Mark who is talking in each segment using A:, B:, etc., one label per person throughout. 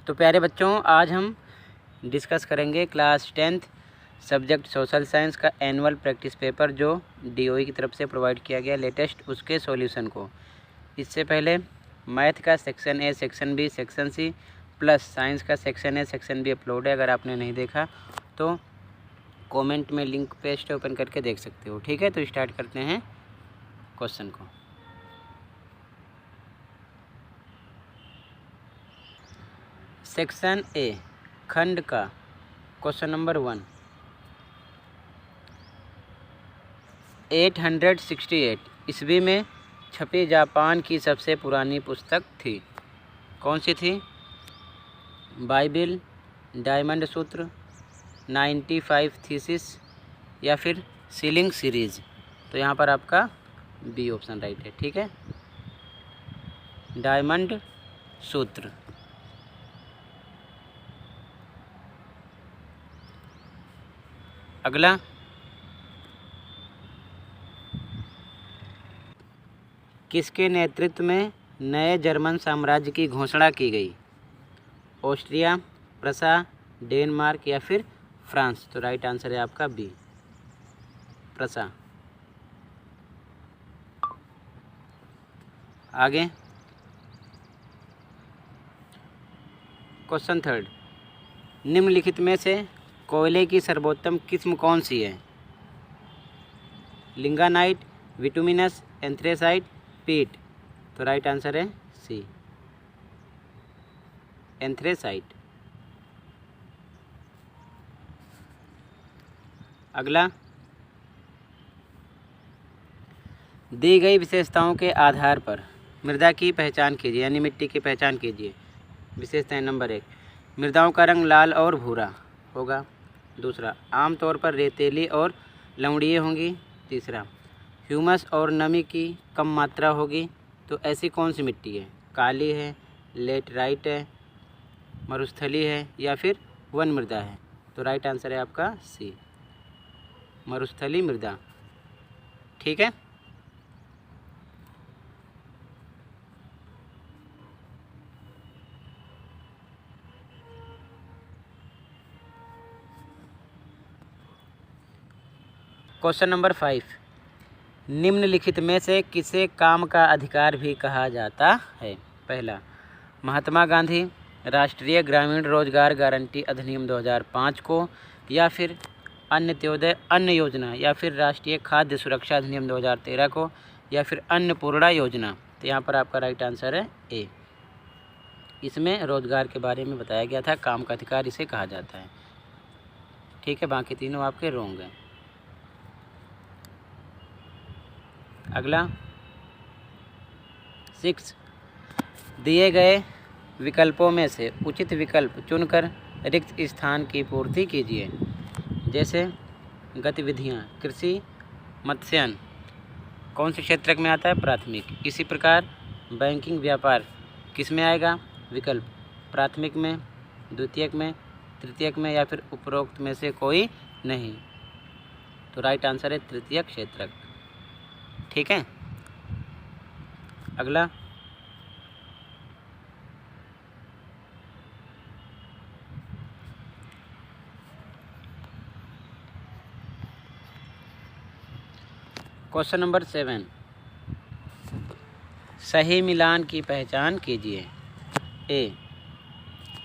A: तो प्यारे बच्चों, आज हम डिस्कस करेंगे class 10th subject social science का एनुअल प्रैक्टिस पेपर जो DOE की तरफ से प्रोवाइड किया गया लेटेस्ट, उसके सॉल्यूशन को। इससे पहले मैथ का section A, section B, section C plus science का section A, section B upload है। अगर आपने नहीं देखा तो कमेंट में लिंक पेस्ट ओपन करके देख सकते हो। ठीक है, तो स्टार्ट करते हैं क्वेश्चन को। सेक्शन ए खंड का क्वेश्चन नंबर 1, 868 ईस्वी में छपी जापान की सबसे पुरानी पुस्तक थी। कौन सी थी? बाइबिल, डायमंड सूत्र, 95 थीसिस या फिर सीलिंग सीरीज। तो यहाँ पर आपका बी ऑप्शन राइट है। ठीक है, डायमंड सूत्र। अगला, किसके नेतृत्व में नए जर्मन साम्राज्य की घोषणा की गई? ऑस्ट्रिया, प्रसा, डेनमार्क या फिर फ्रांस। तो राइट आंसर है आपका बी, प्रसा। आगे क्वेश्चन 3, निम्नलिखित में से कोयले की सर्वोत्तम किस्म कौन सी है? लिंगानाइट, विटुमिनस, एंथ्रेसाइट, पीट। तो राइट आंसर है सी, एंथ्रेसाइट। अगला, दी गई विशेषताओं के आधार पर मृदा की पहचान कीजिए, यानी मिट्टी की पहचान कीजिए। विशेषताएं नंबर 1, मृदाओं का रंग लाल और भूरा होगा। दूसरा, आमतौर पर रेतीली और लवणीय होंगी। तीसरा, ह्यूमस और नमी की कम मात्रा होगी। तो ऐसी कौन सी मिट्टी है? काली है, लेटराइट है, मरुस्थली है या फिर वन मृदा है। तो राइट आंसर है आपका सी, मरुस्थली मृदा। ठीक है, क्वेश्चन नंबर 5, निम्नलिखित में से किसे काम का अधिकार भी कहा जाता है? पहला, महात्मा गांधी राष्ट्रीय ग्रामीण रोजगार गारंटी अधिनियम 2005 को, या फिर अन्त्योदय अन्न योजना, या फिर राष्ट्रीय खाद्य सुरक्षा अधिनियम 2013 को, या फिर अन्नपूर्णा योजना। तो यहाँ पर आपका राइट आंसर है ए। इसमें रोजगार के बारे में बताया गया था, काम का अधिकार इसे कहा जाता है। ठीक है, बाकी तीनों आपके रॉन्ग हैं। अगला 6, दिए गए विकल्पों में से उचित विकल्प चुनकर रिक्त स्थान की पूर्ति कीजिए। जैसे गतिविधियाँ, कृषि, मत्स्यान कौन से क्षेत्र में आता है? प्राथमिक। इसी प्रकार बैंकिंग, व्यापार किस में आएगा? विकल्प प्राथमिक में, द्वितीयक में, तृतीयक में या फिर उपरोक्त में से कोई नहीं। तो राइट आंसर है तृतीयक क्षेत्रक। ठीक है, अगला क्वेश्चन नंबर 7, सही मिलान की पहचान कीजिए। ए,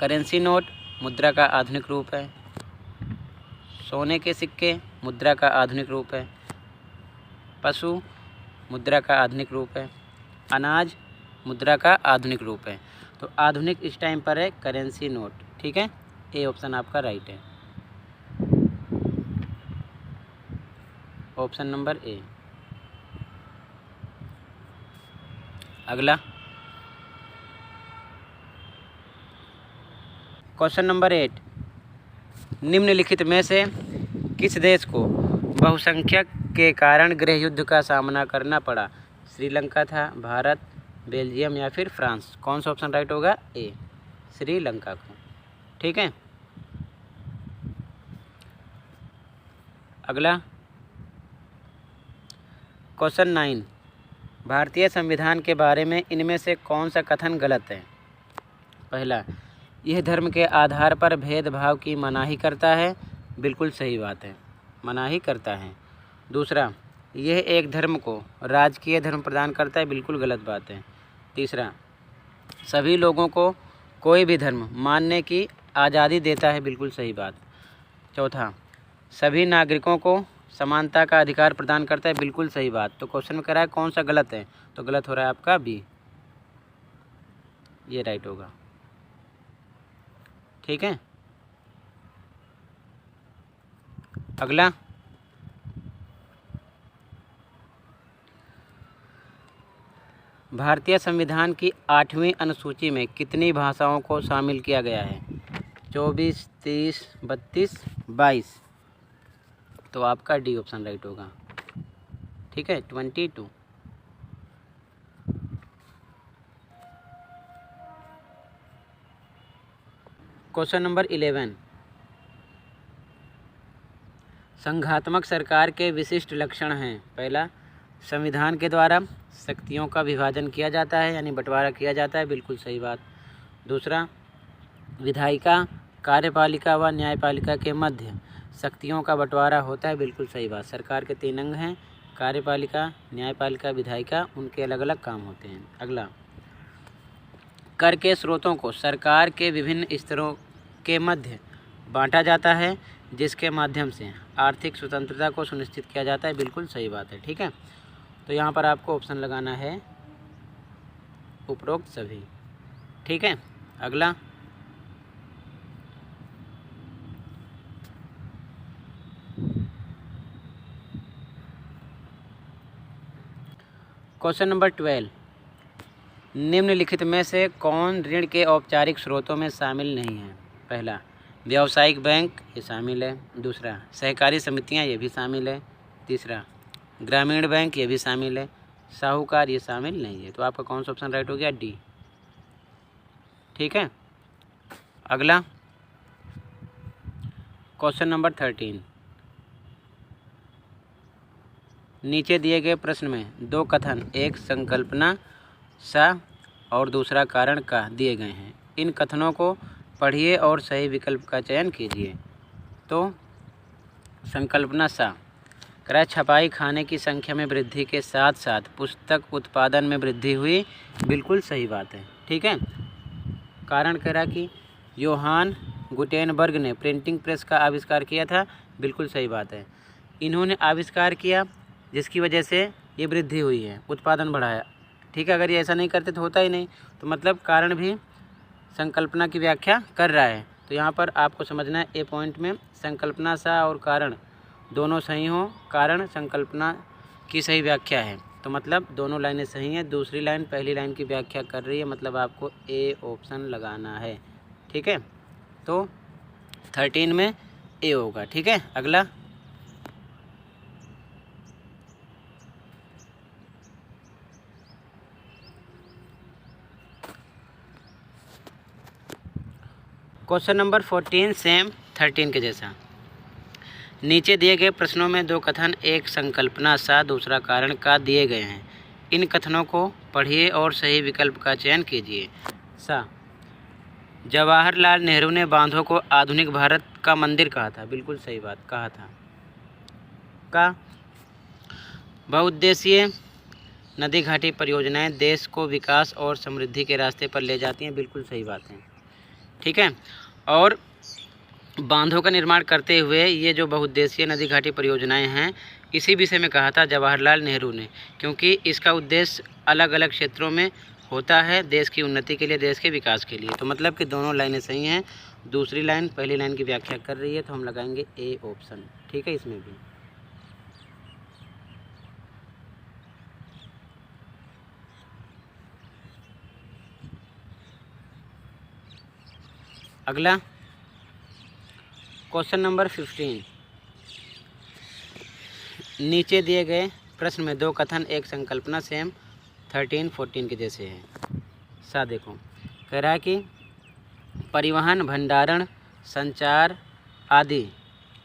A: करेंसी नोट मुद्रा का आधुनिक रूप है। सोने के सिक्के मुद्रा का आधुनिक रूप है। पशु मुद्रा का आधुनिक रूप है। अनाज मुद्रा का आधुनिक रूप है। तो आधुनिक इस टाइम पर है करेंसी नोट। ठीक है, ए ऑप्शन आपका राइट है, ऑप्शन नंबर ए। अगला क्वेश्चन नंबर 8, निम्नलिखित में से किस देश को बहुसंख्यक के कारण गृह युद्ध का सामना करना पड़ा? श्रीलंका था, भारत, बेल्जियम या फिर फ्रांस। कौन सा ऑप्शन राइट होगा? ए, श्रीलंका को। ठीक है, अगला क्वेश्चन 9, भारतीय संविधान के बारे में इनमें से कौन सा कथन गलत है? पहला, यह धर्म के आधार पर भेदभाव की मनाही करता है, बिल्कुल सही बात है, मनाही करता है। दूसरा, यह एक धर्म को राजकीय धर्म प्रदान करता है, बिल्कुल गलत बात है। तीसरा, सभी लोगों को कोई भी धर्म मानने की आज़ादी देता है, बिल्कुल सही बात। चौथा, सभी नागरिकों को समानता का अधिकार प्रदान करता है, बिल्कुल सही बात। तो क्वेश्चन में कह रहा है कौन सा गलत है, तो गलत हो रहा है आपका बी, ये राइट होगा। ठीक है, अगला, भारतीय संविधान की 8वीं अनुसूची में कितनी भाषाओं को शामिल किया गया है? 24, 30, 32, 22। तो आपका डी ऑप्शन राइट होगा। ठीक है, 22। क्वेश्चन नंबर 11, संघात्मक सरकार के विशिष्ट लक्षण हैं। पहला, संविधान के द्वारा शक्तियों का विभाजन किया जाता है, यानी बंटवारा किया जाता है, बिल्कुल सही बात। दूसरा, विधायिका, कार्यपालिका व न्यायपालिका के मध्य शक्तियों का बंटवारा होता है, बिल्कुल सही बात। सरकार के 3 अंग हैं, कार्यपालिका, न्यायपालिका, विधायिका, उनके अलग अलग काम होते हैं। अगला, कर के स्रोतों को सरकार के विभिन्न स्तरों के मध्य बांटा जाता है, जिसके माध्यम से आर्थिक स्वतंत्रता को सुनिश्चित किया जाता है, बिल्कुल सही बात है। ठीक है, तो यहाँ पर आपको ऑप्शन लगाना है उपरोक्त सभी। ठीक है, अगला, क्वेश्चन नंबर 12, निम्नलिखित में से कौन ऋण के औपचारिक स्रोतों में शामिल नहीं है? पहला, व्यावसायिक बैंक, ये शामिल है। दूसरा, सहकारी समितियां, ये भी शामिल है। तीसरा, ग्रामीण बैंक, ये भी शामिल है। साहूकार, ये शामिल नहीं है। तो आपका कौन सा ऑप्शन राइट हो गया? डी। ठीक है, अगला, क्वेश्चन नंबर 13, नीचे दिए गए प्रश्न में 2 कथन, एक संकल्पना सा और दूसरा कारण का दिए गए हैं। इन कथनों को पढ़िए और सही विकल्प का चयन कीजिए। तो संकल्पना सा कह रहा है, छपाई खाने की संख्या में वृद्धि के साथ साथ पुस्तक उत्पादन में वृद्धि हुई, बिल्कुल सही बात है। ठीक है, कारण कह रहा कि योहान गुटेनबर्ग ने प्रिंटिंग प्रेस का आविष्कार किया था, बिल्कुल सही बात है। इन्होंने आविष्कार किया जिसकी वजह से ये वृद्धि हुई है, उत्पादन बढ़ाया। ठीक है, अगर ये ऐसा नहीं करते तो होता ही नहीं। तो मतलब कारण भी संकल्पना की व्याख्या कर रहा है। तो यहाँ पर आपको समझना है, ए पॉइंट में संकल्पना सा और कारण दोनों सही हों, कारण संकल्पना की सही व्याख्या है, तो मतलब दोनों लाइनें सही हैं। दूसरी लाइन पहली लाइन की व्याख्या कर रही है, मतलब आपको ए ऑप्शन लगाना है। ठीक है, तो 13 में ए होगा। ठीक है, अगला, क्वेश्चन नंबर 14 सेम 13 के जैसा। नीचे दिए गए प्रश्नों में 2 कथन, एक संकल्पना सा, दूसरा कारण का दिए गए हैं। इन कथनों को पढ़िए और सही विकल्प का चयन कीजिए। सा, जवाहरलाल नेहरू ने बांधों को आधुनिक भारत का मंदिर कहा था, बिल्कुल सही बात, कहा था। का, बहुउद्देशीय नदी घाटी परियोजनाएं देश को विकास और समृद्धि के रास्ते पर ले जाती हैं, बिल्कुल सही बात है। ठीक है, और बांधों का निर्माण करते हुए ये जो बहुउद्देशीय नदी घाटी परियोजनाएं हैं, इसी विषय में कहा था जवाहरलाल नेहरू ने, क्योंकि इसका उद्देश्य अलग अलग क्षेत्रों में होता है, देश की उन्नति के लिए, देश के विकास के लिए। तो मतलब कि दोनों लाइनें सही हैं। दूसरी लाइन पहली लाइन की व्याख्या कर रही है, तो हम लगाएंगे ए ऑप्शन। ठीक है, इसमें भी। अगला, क्वेश्चन नंबर 15, नीचे दिए गए प्रश्न में 2 कथन, एक संकल्पना सेम 13, 14 के जैसे हैं। सा देखो, कह रहा है कि परिवहन, भंडारण, संचार आदि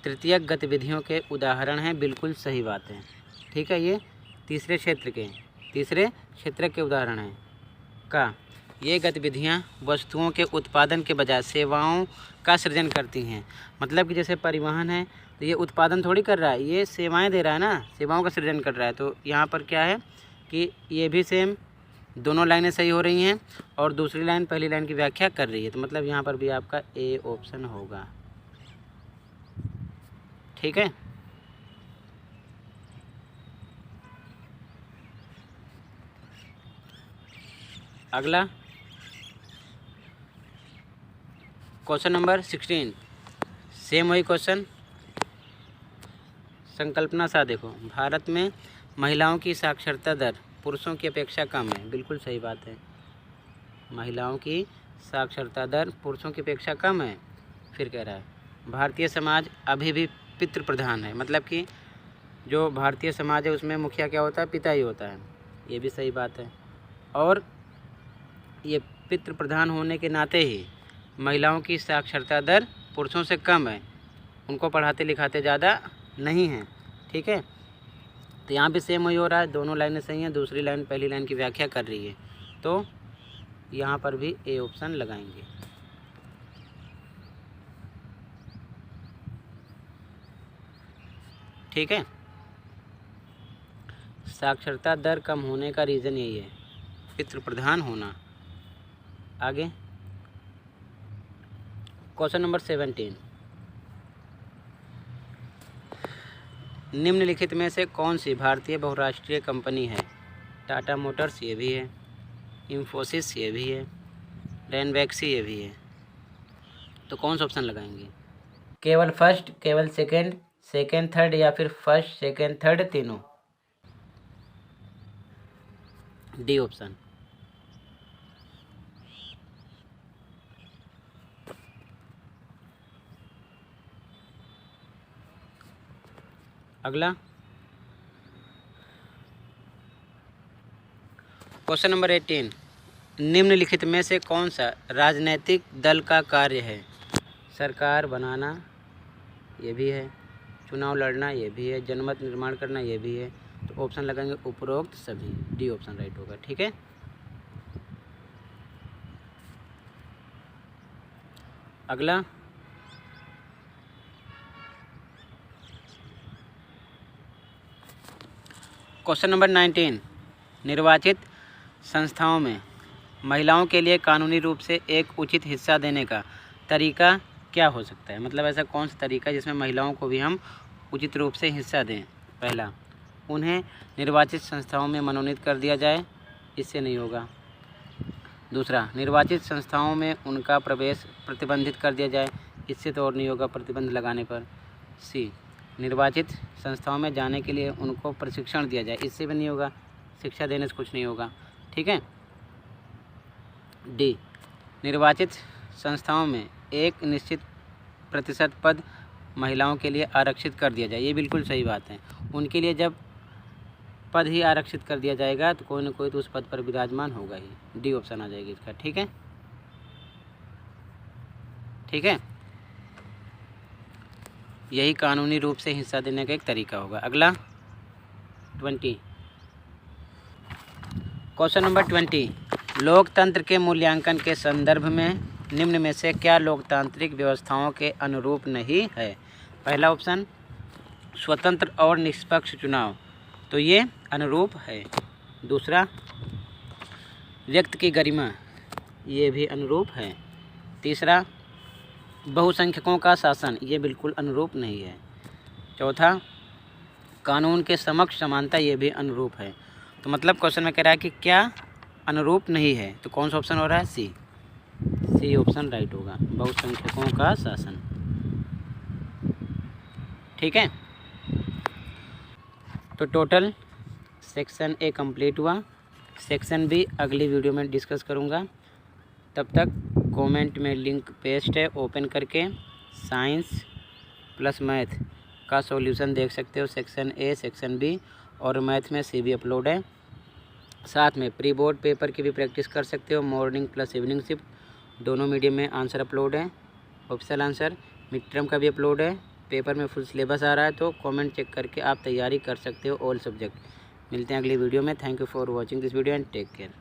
A: तृतीयक गतिविधियों के उदाहरण हैं, बिल्कुल सही बात है। ठीक है, ये तीसरे क्षेत्र के उदाहरण हैं। का, ये गतिविधियाँ वस्तुओं के उत्पादन के बजाय सेवाओं का सृजन करती हैं। मतलब कि जैसे परिवहन है तो ये उत्पादन थोड़ी कर रहा है, ये सेवाएं दे रहा है ना, सेवाओं का सृजन कर रहा है। तो यहाँ पर क्या है कि ये भी सेम, दोनों लाइनें सही हो रही हैं और दूसरी लाइन पहली लाइन की व्याख्या कर रही है। तो मतलब यहाँ पर भी आपका ए ऑप्शन होगा। ठीक है। अगला क्वेश्चन नंबर 16, सेम वही क्वेश्चन, संकल्पना सा देखो। भारत में महिलाओं की साक्षरता दर पुरुषों की अपेक्षा कम है। बिल्कुल सही बात है, महिलाओं की साक्षरता दर पुरुषों की अपेक्षा कम है। फिर कह रहा है भारतीय समाज अभी भी पितृ प्रधान है। मतलब कि जो भारतीय समाज है उसमें मुखिया क्या होता है, पिता ही होता है। ये भी सही बात है। और ये पितृ प्रधान होने के नाते ही महिलाओं की साक्षरता दर पुरुषों से कम है, उनको पढ़ाते लिखाते ज़्यादा नहीं हैं। ठीक है। तो यहाँ भी सेम वही हो रहा है, दोनों लाइनें सही हैं, दूसरी लाइन पहली लाइन की व्याख्या कर रही है। तो यहाँ पर भी ए ऑप्शन लगाएंगे। ठीक है। साक्षरता दर कम होने का रीज़न यही है, पितृ प्रधान होना। आगे क्वेश्चन नंबर 17, निम्नलिखित में से कौन सी भारतीय बहुराष्ट्रीय कंपनी है? टाटा मोटर्स ये भी है, इंफोसिस ये भी है, रेनबैक्सी ये भी है। तो कौन सा ऑप्शन लगाएंगे? केवल फर्स्ट, केवल सेकंड, सेकंड थर्ड, या फिर फर्स्ट सेकंड थर्ड तीनों? D option. अगला क्वेश्चन नंबर 18, निम्नलिखित में से कौन सा राजनैतिक दल का कार्य है? सरकार बनाना ये भी है, चुनाव लड़ना ये भी है, जनमत निर्माण करना ये भी है। तो ऑप्शन लगाएंगे उपरोक्त सभी। डी ऑप्शन राइट होगा। ठीक है। अगला क्वेश्चन नंबर 19, निर्वाचित संस्थाओं में महिलाओं के लिए कानूनी रूप से एक उचित हिस्सा देने का तरीका क्या हो सकता है? मतलब ऐसा कौन सा तरीका है जिसमें महिलाओं को भी हम उचित रूप से हिस्सा दें? पहला, उन्हें निर्वाचित संस्थाओं में मनोनीत कर दिया जाए, इससे नहीं होगा। दूसरा, निर्वाचित संस्थाओं में उनका प्रवेश प्रतिबंधित कर दिया जाए, इससे तो और नहीं होगा प्रतिबंध लगाने पर। सी, निर्वाचित संस्थाओं में जाने के लिए उनको प्रशिक्षण दिया जाए, इससे भी नहीं होगा, शिक्षा देने से कुछ नहीं होगा। ठीक है। डी, निर्वाचित संस्थाओं में एक निश्चित प्रतिशत पद महिलाओं के लिए आरक्षित कर दिया जाए, ये बिल्कुल सही बात है। उनके लिए जब पद ही आरक्षित कर दिया जाएगा तो कोई ना कोई तो उस पद पर विराजमान होगा ही। डी ऑप्शन आ जाएगी इसका। ठीक है। ठीक है, यही कानूनी रूप से हिस्सा देने का एक तरीका होगा। अगला 20, क्वेश्चन नंबर 20, लोकतंत्र के मूल्यांकन के संदर्भ में निम्न में से क्या लोकतांत्रिक व्यवस्थाओं के अनुरूप नहीं है? पहला ऑप्शन, स्वतंत्र और निष्पक्ष चुनाव, तो ये अनुरूप है। दूसरा, व्यक्ति की गरिमा, ये भी अनुरूप है। तीसरा, बहुसंख्यकों का शासन, ये बिल्कुल अनुरूप नहीं है। चौथा, कानून के समक्ष समानता, ये भी अनुरूप है। तो मतलब क्वेश्चन में कह रहा है कि क्या अनुरूप नहीं है, तो कौन सा ऑप्शन हो रहा है? सी। सी ऑप्शन राइट होगा, बहुसंख्यकों का शासन। ठीक है। तो टोटल सेक्शन ए कंप्लीट हुआ। सेक्शन बी अगली वीडियो में डिस्कस करूँगा। तब तक कमेंट में लिंक पेस्ट है, ओपन करके साइंस प्लस मैथ का सॉल्यूशन देख सकते हो। सेक्शन ए, सेक्शन बी और मैथ में सी भी अपलोड है। साथ में प्री बोर्ड पेपर की भी प्रैक्टिस कर सकते हो, मॉर्निंग प्लस इवनिंग शिफ्ट, दोनों मीडियम में आंसर अपलोड है। ऑप्शनल आंसर मिड टर्म का भी अपलोड है। पेपर में फुल सिलेबस आ रहा है, तो कमेंट चेक करके आप तैयारी कर सकते हो ऑल सब्जेक्ट। मिलते हैं अगली वीडियो में। Thank you for watching this video and take care.